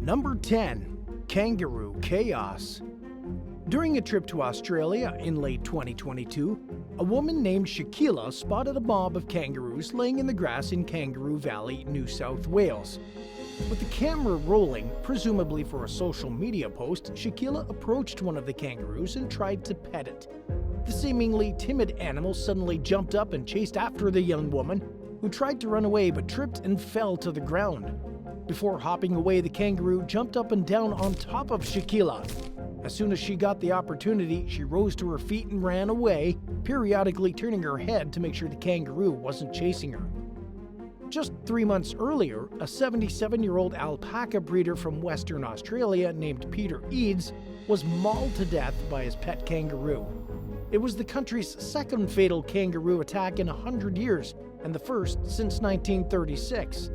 Number 10. Kangaroo Chaos. During a trip to Australia in late 2022, a woman named Shaquilla spotted a mob of kangaroos laying in the grass in Kangaroo Valley, New South Wales. With the camera rolling, presumably for a social media post, Shaquilla approached one of the kangaroos and tried to pet it. The seemingly timid animal suddenly jumped up and chased after the young woman, who tried to run away but tripped and fell to the ground. Before hopping away, the kangaroo jumped up and down on top of Shaquilla. As soon as she got the opportunity, she rose to her feet and ran away, periodically turning her head to make sure the kangaroo wasn't chasing her. Just 3 months earlier, a 77-year-old alpaca breeder from Western Australia named Peter Eads was mauled to death by his pet kangaroo. It was the country's second fatal kangaroo attack in 100 years, and the first since 1936.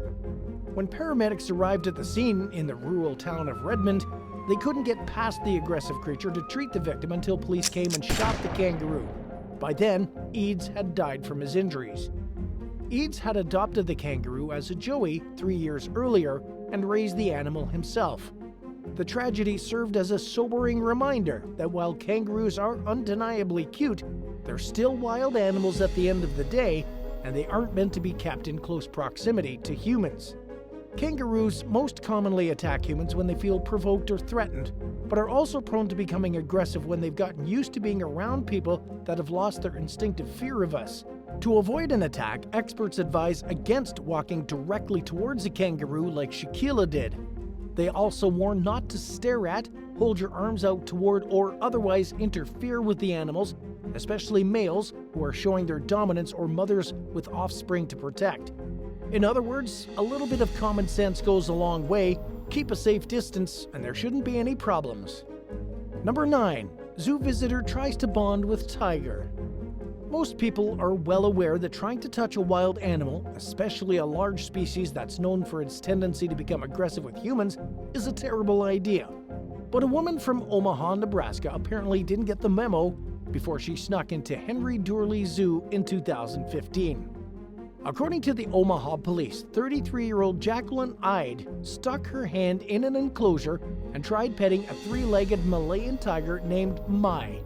When paramedics arrived at the scene in the rural town of Redmond, they couldn't get past the aggressive creature to treat the victim until police came and shot the kangaroo. By then, Eads had died from his injuries. Eads had adopted the kangaroo as a joey 3 years earlier and raised the animal himself. The tragedy served as a sobering reminder that while kangaroos are undeniably cute, they're still wild animals at the end of the day, and they aren't meant to be kept in close proximity to humans. Kangaroos most commonly attack humans when they feel provoked or threatened, but are also prone to becoming aggressive when they've gotten used to being around people that have lost their instinctive fear of us. To avoid an attack, experts advise against walking directly towards a kangaroo like Shaquilla did. They also warn not to stare at, hold your arms out toward, or otherwise interfere with the animals, especially males who are showing their dominance or mothers with offspring to protect. In other words, a little bit of common sense goes a long way. Keep a safe distance, and there shouldn't be any problems. Number 9. Zoo visitor tries to bond with tiger. Most people are well aware that trying to touch a wild animal, especially a large species that's known for its tendency to become aggressive with humans, is a terrible idea. But a woman from Omaha, Nebraska apparently didn't get the memo before she snuck into Henry Doorly Zoo in 2015. According to the Omaha police, 33-year-old Jacqueline Ide stuck her hand in an enclosure and tried petting a 3-legged Malayan tiger named Mai.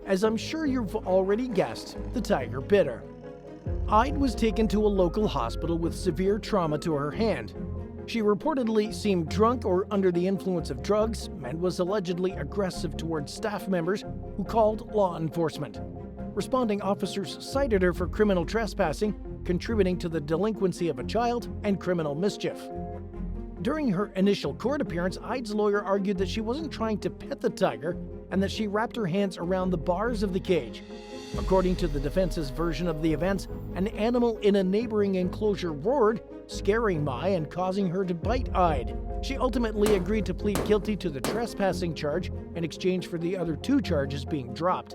As I'm sure you've already guessed, the tiger bit her. Ide was taken to a local hospital with severe trauma to her hand. She reportedly seemed drunk or under the influence of drugs and was allegedly aggressive towards staff members who called law enforcement. Responding officers cited her for criminal trespassing, contributing to the delinquency of a child, and criminal mischief. During her initial court appearance, Ide's lawyer argued that she wasn't trying to pet the tiger and that she wrapped her hands around the bars of the cage. According to the defense's version of the events, an animal in a neighboring enclosure roared, scaring Mai and causing her to bite Ide. She ultimately agreed to plead guilty to the trespassing charge in exchange for the other 2 charges being dropped.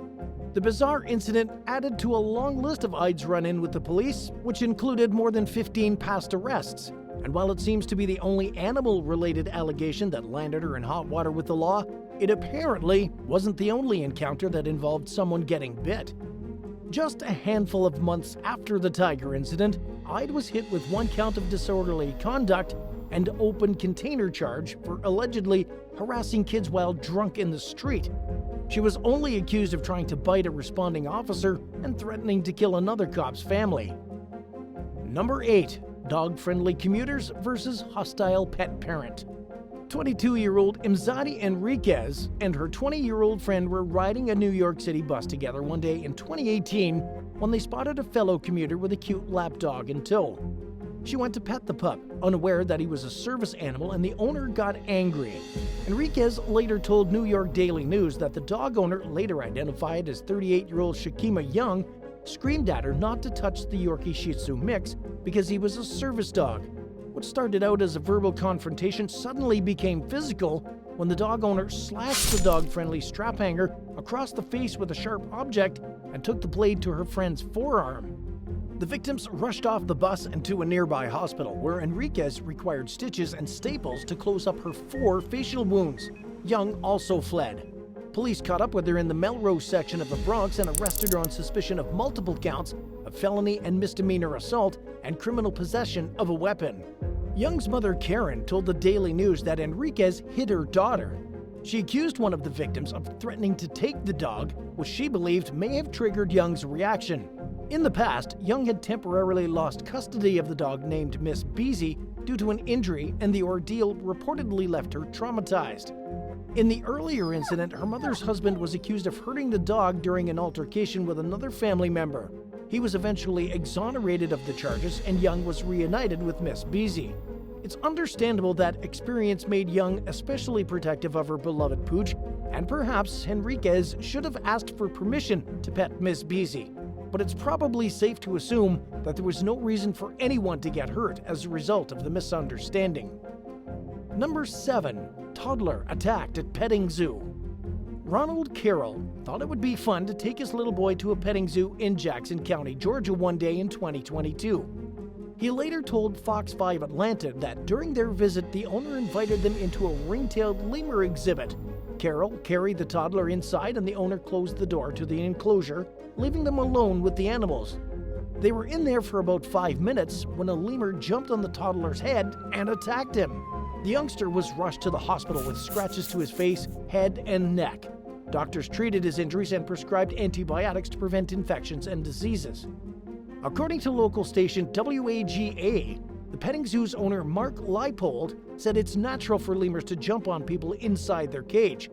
The bizarre incident added to a long list of Ide's run-in with the police, which included more than 15 past arrests. And while it seems to be the only animal-related allegation that landed her in hot water with the law, it apparently wasn't the only encounter that involved someone getting bit. Just a handful of months after the tiger incident, Ide was hit with 1 count of disorderly conduct and open container charge for allegedly harassing kids while drunk in the street. She was only accused of trying to bite a responding officer and threatening to kill another cop's family. Number 8. Dog-friendly commuters versus hostile pet parent. 22-year-old Imzadi Enriquez and her 20-year-old friend were riding a New York City bus together one day in 2018 when they spotted a fellow commuter with a cute lapdog in tow. She went to pet the pup, unaware that he was a service animal, and the owner got angry. Enriquez later told New York Daily News that the dog owner, later identified as 38-year-old Shakima Young, screamed at her not to touch the Yorkie Shih Tzu mix because he was a service dog. What started out as a verbal confrontation suddenly became physical when the dog owner slashed the dog-friendly strap hanger across the face with a sharp object and took the blade to her friend's forearm. The victims rushed off the bus and to a nearby hospital, where Enriquez required stitches and staples to close up her 4 facial wounds. Young also fled. Police caught up with her in the Melrose section of the Bronx and arrested her on suspicion of multiple counts of felony and misdemeanor assault and criminal possession of a weapon. Young's mother Karen told the Daily News that Enriquez hit her daughter. She accused one of the victims of threatening to take the dog, which she believed may have triggered Young's reaction. In the past, Young had temporarily lost custody of the dog named Miss Beezy due to an injury, and the ordeal reportedly left her traumatized. In the earlier incident, her mother's husband was accused of hurting the dog during an altercation with another family member. He was eventually exonerated of the charges, and Young was reunited with Miss Beezy. It's understandable that experience made Young especially protective of her beloved pooch, and perhaps Enriquez should have asked for permission to pet Miss Beezy. But it's probably safe to assume that there was no reason for anyone to get hurt as a result of the misunderstanding. Number 7. Toddler attacked at petting zoo. Ronald Carroll thought it would be fun to take his little boy to a petting zoo in Jackson County, Georgia one day in 2022. He later told Fox 5 Atlanta that during their visit, the owner invited them into a ring-tailed lemur exhibit. Carroll carried the toddler inside and the owner closed the door to the enclosure, leaving them alone with the animals. They were in there for about 5 minutes when a lemur jumped on the toddler's head and attacked him. The youngster was rushed to the hospital with scratches to his face, head, and neck. Doctors treated his injuries and prescribed antibiotics to prevent infections and diseases. According to local station WAGA, the petting zoo's owner Mark Leipold said it's natural for lemurs to jump on people inside their cage.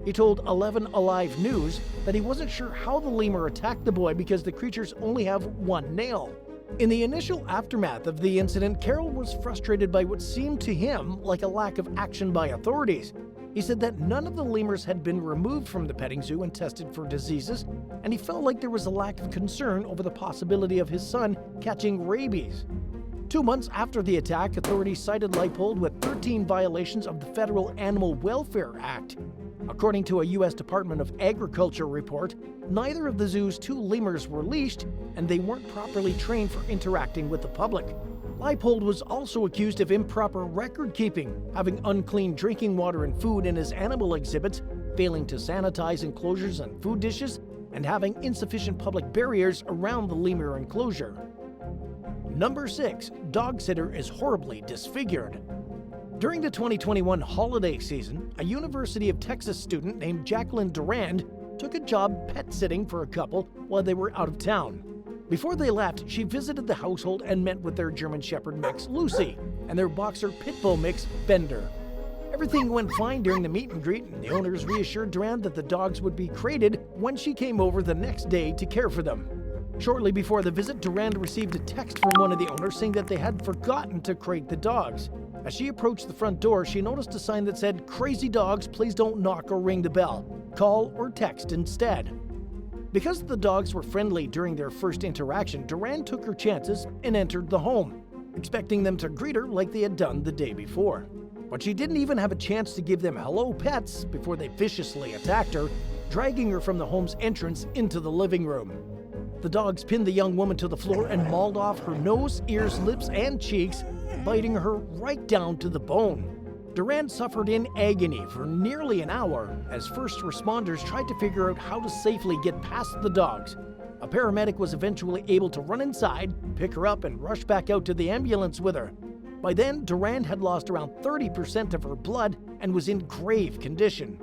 He told 11 Alive News that he wasn't sure how the lemur attacked the boy because the creatures only have one nail. In the initial aftermath of the incident, Carroll was frustrated by what seemed to him like a lack of action by authorities. He said that none of the lemurs had been removed from the petting zoo and tested for diseases, and he felt like there was a lack of concern over the possibility of his son catching rabies. 2 months after the attack, authorities cited Leipold with 13 violations of the Federal Animal Welfare Act. According to a U.S. Department of Agriculture report, neither of the zoo's 2 lemurs were leashed, and they weren't properly trained for interacting with the public. Leipold was also accused of improper record-keeping, having unclean drinking water and food in his animal exhibits, failing to sanitize enclosures and food dishes, and having insufficient public barriers around the lemur enclosure. Number 6. Dog sitter is horribly disfigured. During the 2021 holiday season, a University of Texas student named Jacqueline Durand took a job pet-sitting for a couple while they were out of town. Before they left, she visited the household and met with their German Shepherd mix, Lucy, and their Boxer Pit Bull mix, Bender. Everything went fine during the meet and greet, and the owners reassured Durand that the dogs would be crated when she came over the next day to care for them. Shortly before the visit, Durand received a text from one of the owners saying that they had forgotten to crate the dogs. As she approached the front door, she noticed a sign that said, "Crazy dogs, please don't knock or ring the bell. Call or text instead." Because the dogs were friendly during their first interaction, Durand took her chances and entered the home, expecting them to greet her like they had done the day before. But she didn't even have a chance to give them hello pets before they viciously attacked her, dragging her from the home's entrance into the living room. The dogs pinned the young woman to the floor and mauled off her nose, ears, lips, and cheeks, biting her right down to the bone. Durand suffered in agony for nearly an hour as first responders tried to figure out how to safely get past the dogs. A paramedic was eventually able to run inside, pick her up, and rush back out to the ambulance with her. By then, Durand had lost around 30% of her blood and was in grave condition.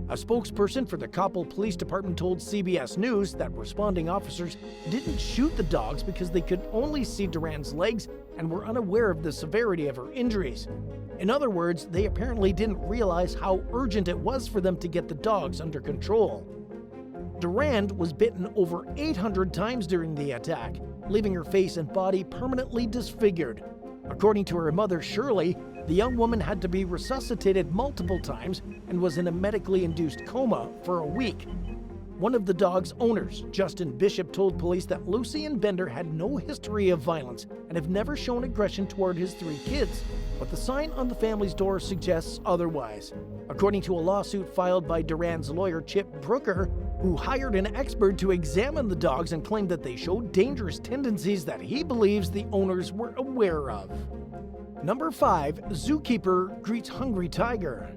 A spokesperson for the Coppell Police Department told CBS News that responding officers didn't shoot the dogs because they could only see Durand's legs and were unaware of the severity of her injuries. In other words, they apparently didn't realize how urgent it was for them to get the dogs under control. Durand was bitten over 800 times during the attack, leaving her face and body permanently disfigured. According to her mother, Shirley, the young woman had to be resuscitated multiple times and was in a medically induced coma for a week. One of the dog's owners, Justin Bishop, told police that Lucy and Bender had no history of violence and have never shown aggression toward his 3 kids, but the sign on the family's door suggests otherwise. According to a lawsuit filed by Durand's lawyer, Chip Brooker, who hired an expert to examine the dogs and claimed that they showed dangerous tendencies that he believes the owners were aware of. Number 5. Zookeeper greets hungry tiger.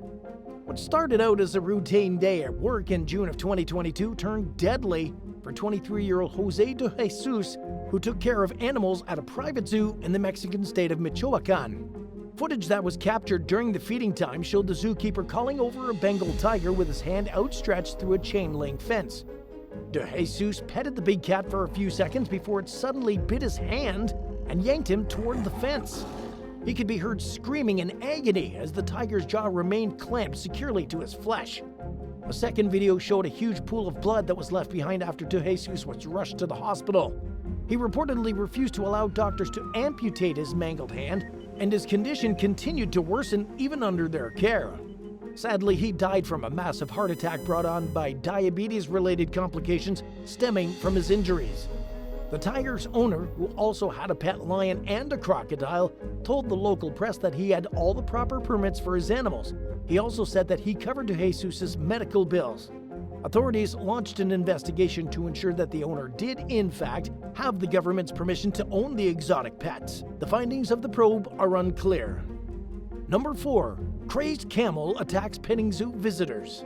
What started out as a routine day at work in June of 2022 turned deadly for 23-year-old Jose de Jesus, who took care of animals at a private zoo in the Mexican state of Michoacan. Footage that was captured during the feeding time showed the zookeeper calling over a Bengal tiger with his hand outstretched through a chain-link fence. De Jesus petted the big cat for a few seconds before it suddenly bit his hand and yanked him toward the fence. He could be heard screaming in agony as the tiger's jaw remained clamped securely to his flesh. A second video showed a huge pool of blood that was left behind after De Jesus was rushed to the hospital. He reportedly refused to allow doctors to amputate his mangled hand, and his condition continued to worsen even under their care. Sadly, he died from a massive heart attack brought on by diabetes-related complications stemming from his injuries. The tiger's owner, who also had a pet lion and a crocodile, told the local press that he had all the proper permits for his animals. He also said that he covered De Jesus' medical bills. Authorities launched an investigation to ensure that the owner did, in fact, have the government's permission to own the exotic pets. The findings of the probe are unclear. Number 4. Crazed camel attacks petting zoo visitors.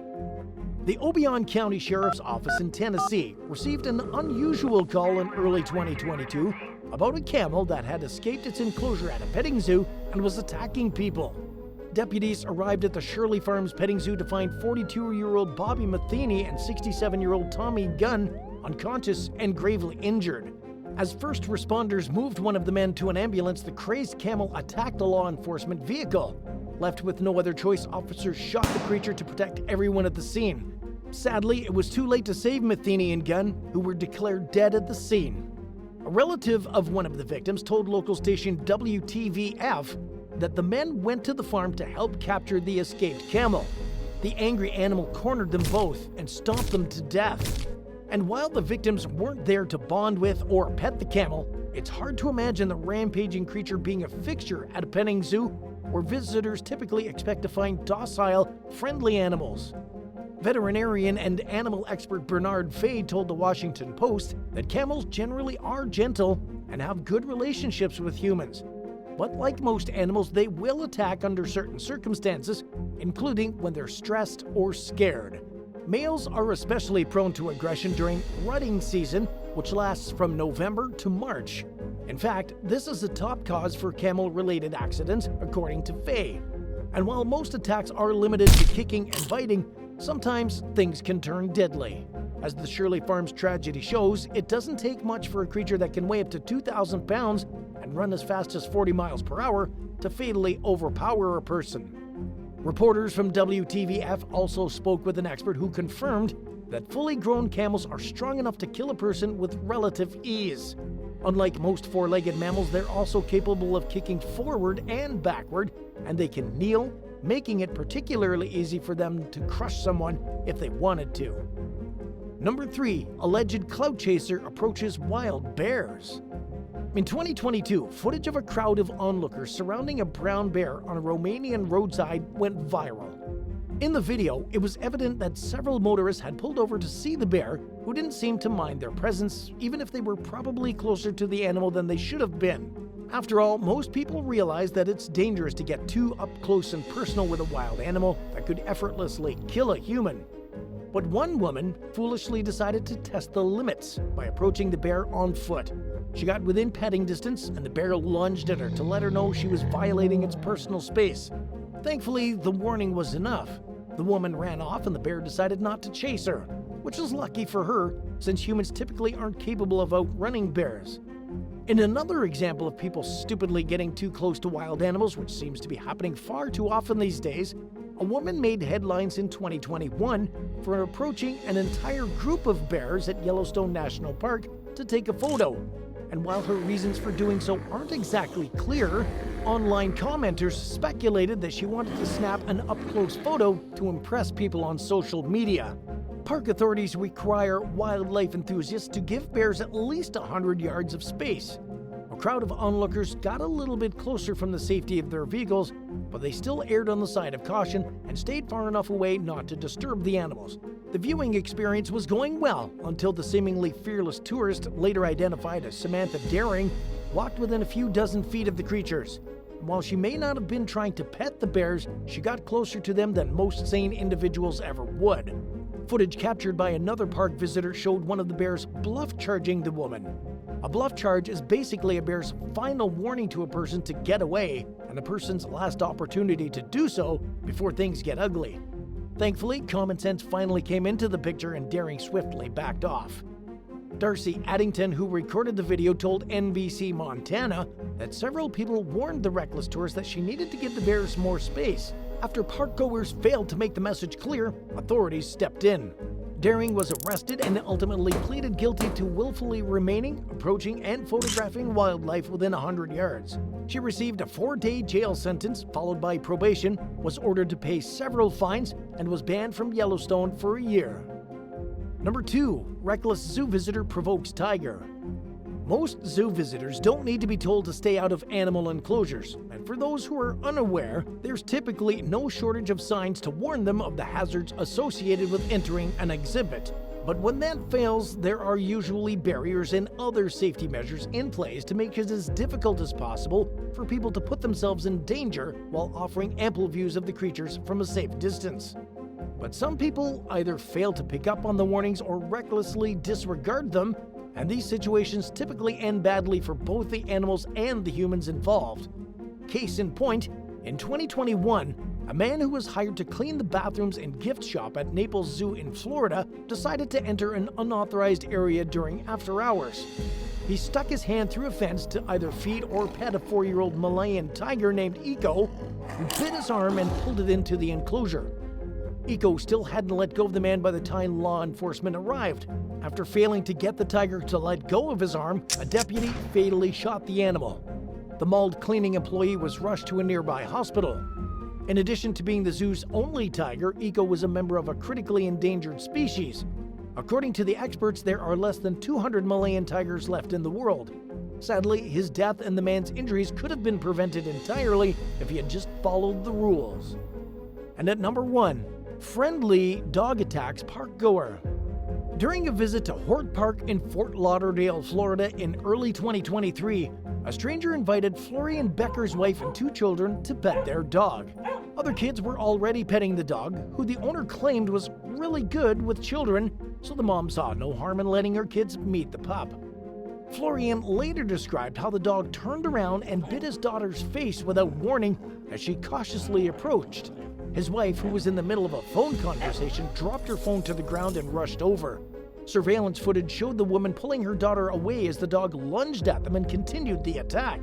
The Obion County Sheriff's Office in Tennessee received an unusual call in early 2022 about a camel that had escaped its enclosure at a petting zoo and was attacking people. Deputies arrived at the Shirley Farms petting zoo to find 42-year-old Bobby Matheny and 67-year-old Tommy Gunn unconscious and gravely injured. As first responders moved one of the men to an ambulance, the crazed camel attacked a law enforcement vehicle. Left with no other choice, officers shot the creature to protect everyone at the scene. Sadly, it was too late to save Matheny and Gunn, who were declared dead at the scene. A relative of one of the victims told local station WTVF that the men went to the farm to help capture the escaped camel. The angry animal cornered them both and stomped them to death. And while the victims weren't there to bond with or pet the camel, it's hard to imagine the rampaging creature being a fixture at a petting zoo where visitors typically expect to find docile, friendly animals. Veterinarian and animal expert Bernard Fay told the Washington Post that camels generally are gentle and have good relationships with humans. But like most animals, they will attack under certain circumstances, including when they're stressed or scared. Males are especially prone to aggression during rutting season, which lasts from November to March. In fact, this is a top cause for camel-related accidents, according to Fay. And while most attacks are limited to kicking and biting, sometimes things can turn deadly. As the Shirley Farms tragedy shows, it doesn't take much for a creature that can weigh up to 2,000 pounds and run as fast as 40 miles per hour to fatally overpower a person. Reporters from WTVF also spoke with an expert who confirmed that fully grown camels are strong enough to kill a person with relative ease. Unlike most four-legged mammals, they're also capable of kicking forward and backward, and they can kneel, making it particularly easy for them to crush someone if they wanted to. Number 3. Alleged clout chaser approaches wild bears. In 2022, footage of a crowd of onlookers surrounding a brown bear on a Romanian roadside went viral. In the video, it was evident that several motorists had pulled over to see the bear, who didn't seem to mind their presence, even if they were probably closer to the animal than they should have been. After all, most people realize that it's dangerous to get too up close and personal with a wild animal that could effortlessly kill a human. But one woman foolishly decided to test the limits by approaching the bear on foot. She got within petting distance, and the bear lunged at her to let her know she was violating its personal space. Thankfully, the warning was enough. The woman ran off, and the bear decided not to chase her, which is lucky for her, since humans typically aren't capable of outrunning bears. In another example of people stupidly getting too close to wild animals, which seems to be happening far too often these days, a woman made headlines in 2021 for approaching an entire group of bears at Yellowstone National Park to take a photo. And while her reasons for doing so aren't exactly clear, online commenters speculated that she wanted to snap an up-close photo to impress people on social media. Park authorities require wildlife enthusiasts to give bears at least 100 yards of space. A crowd of onlookers got a little bit closer from the safety of their vehicles, but they still erred on the side of caution and stayed far enough away not to disturb the animals. The viewing experience was going well until the seemingly fearless tourist, later identified as Samantha Daring, walked within a few dozen feet of the creatures. And while she may not have been trying to pet the bears, she got closer to them than most sane individuals ever would. Footage captured by another park visitor showed one of the bears bluff charging the woman. A bluff charge is basically a bear's final warning to a person to get away, and and a person's last opportunity to do so before things get ugly. Thankfully, common sense finally came into the picture and daring swiftly backed off. Darcy Addington, who recorded the video, told NBC Montana that several people warned the reckless tourist that she needed to give the bears more space. After parkgoers failed to make the message clear, authorities stepped in. Daring was arrested and ultimately pleaded guilty to willfully remaining, approaching, and photographing wildlife within 100 yards. She received a 4-day jail sentence, followed by probation, was ordered to pay several fines, and was banned from Yellowstone for a year. Number 2. Reckless zoo visitor provokes tiger. Most zoo visitors don't need to be told to stay out of animal enclosures, and for those who are unaware, there's typically no shortage of signs to warn them of the hazards associated with entering an exhibit. But when that fails, there are usually barriers and other safety measures in place to make it as difficult as possible for people to put themselves in danger while offering ample views of the creatures from a safe distance. But some people either fail to pick up on the warnings or recklessly disregard them, and these situations typically end badly for both the animals and the humans involved. Case in point, in 2021, a man who was hired to clean the bathrooms and gift shop at Naples Zoo in Florida decided to enter an unauthorized area during after hours. He stuck his hand through a fence to either feed or pet a 4-year-old Malayan tiger named Eco, who bit his arm and pulled it into the enclosure. Eco still hadn't let go of the man by the time law enforcement arrived. After failing to get the tiger to let go of his arm, a deputy fatally shot the animal. The mauled cleaning employee was rushed to a nearby hospital. In addition to being the zoo's only tiger, Eco was a member of a critically endangered species. According to the experts, there are less than 200 Malayan tigers left in the world. Sadly, his death and the man's injuries could have been prevented entirely if he had just followed the rules. And at number 1, friendly dog attacks park goer. During a visit to Hort Park in Fort Lauderdale, Florida in early 2023, a stranger invited Florian Becker's wife and 2 children to pet their dog. Other kids were already petting the dog, who the owner claimed was really good with children, so the mom saw no harm in letting her kids meet the pup. Florian later described how the dog turned around and bit his daughter's face without warning as she cautiously approached. His wife, who was in the middle of a phone conversation, dropped her phone to the ground and rushed over. Surveillance footage showed the woman pulling her daughter away as the dog lunged at them and continued the attack.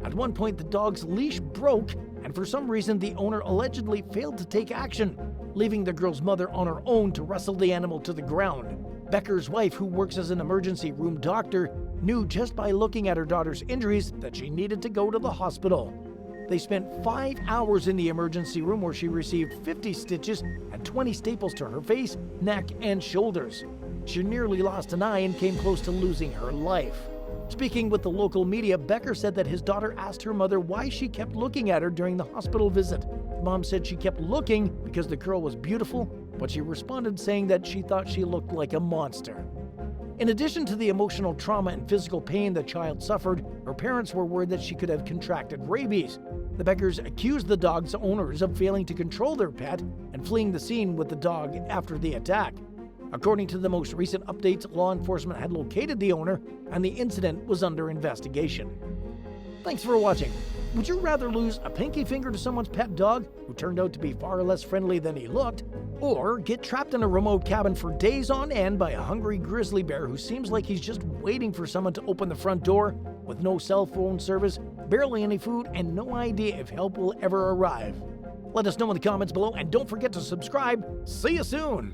At one point, the dog's leash broke, and for some reason, the owner allegedly failed to take action, leaving the girl's mother on her own to wrestle the animal to the ground. Becker's wife, who works as an emergency room doctor, knew just by looking at her daughter's injuries that she needed to go to the hospital. They spent 5 hours in the emergency room where she received 50 stitches and 20 staples to her face, neck, and shoulders. She nearly lost an eye and came close to losing her life. Speaking with the local media, Becker said that his daughter asked her mother why she kept looking at her during the hospital visit. Mom said she kept looking because the girl was beautiful, but she responded saying that she thought she looked like a monster. In addition to the emotional trauma and physical pain the child suffered, her parents were worried that she could have contracted rabies. The Beckers accused the dog's owners of failing to control their pet and fleeing the scene with the dog after the attack. According to the most recent updates, law enforcement had located the owner and the incident was under investigation. Thanks for watching. Would you rather lose a pinky finger to someone's pet dog who turned out to be far less friendly than he looked, or get trapped in a remote cabin for days on end by a hungry grizzly bear who seems like he's just waiting for someone to open the front door with no cell phone service, barely any food, and no idea if help will ever arrive? Let us know in the comments below, and don't forget to subscribe. See you soon!